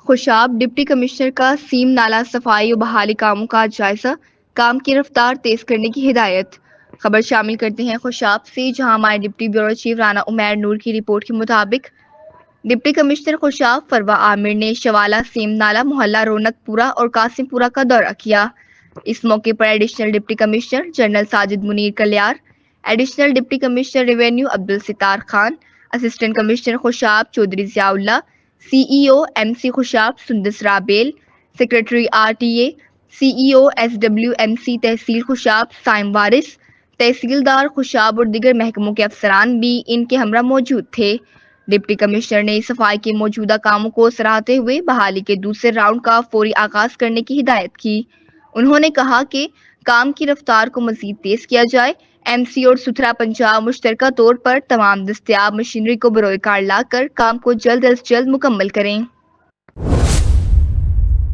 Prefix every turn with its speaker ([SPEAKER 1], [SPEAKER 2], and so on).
[SPEAKER 1] Khushab deputy commissioner کا same نالہ صفائی و بحالی کاموں کا جائزہ، کام کی رفتار تیز کرنے کی ہدایت۔ خبر شامل کرتے ہیں خوشاب سے، جہاں ہمارے deputy bureau chief Rana Umair Noor کی رپورٹ کے مطابق ڈپٹی کمشنر خوشاب فروہ عامر نے شوالہ سیم نالہ محلہ رونق پورہ اور قاسم پورہ کا دورہ کیا۔ اس موقع پر additional deputy commissioner general Sajid Munir Kalyar, additional deputy commissioner revenue Abdul Sattar Khan, assistant commissioner Khushab Chaudhry Zia Ullah, C E O M C Khushab Sundas Rabail, secretary R T A, C E O S W M C تحصیل خوشاب سائم وارث، تحصیلدار خوشاب اور دیگر محکموں کے افسران بھی ان کے ہمراہ موجود تھے۔ ڈپٹی کمشنر نے صفائی کے موجودہ کاموں کو سراہتے ہوئے بحالی کے دوسرے راؤنڈ کا فوری آغاز کرنے کی ہدایت کی۔ انہوں نے کہا کہ کام کی رفتار کو مزید تیز کیا جائے۔ ایم سی اور ستھرا پنجاب مشترکہ طور پر تمام دستیاب مشینری کو بروئے کار لا کر کام کو جلد از جلد مکمل کریں۔